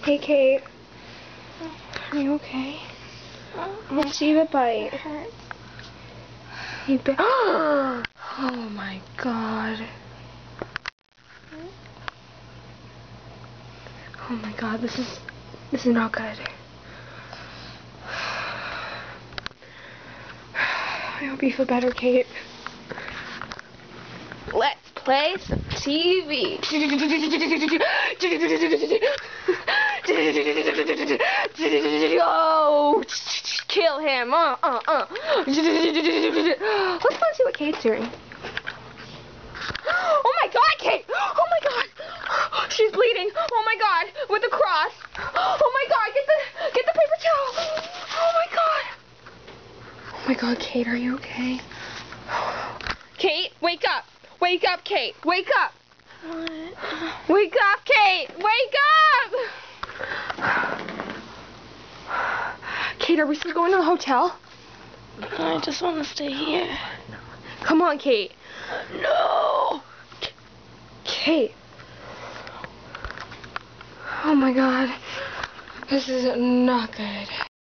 Hey, Kate. Are you okay? Let's see the bite. You bit. Oh my God. Oh my God. This is not good. I hope you feel better, Kate. Let's play some TV. Oh, kill him. Let's go and see what Kate's doing. Oh my God, Kate! Oh my God! She's bleeding. Oh my God! With a cross. Oh my God! Get the paper towel. Oh my God! Oh my God, Kate, are you okay? Kate, wake up! Wake up, Kate! Wake up! What? Wake up, Kate! Wake up! Kate, are we still going to the hotel? I just want to stay here. Come on, Kate. No! Kate. Oh my God. This is not good.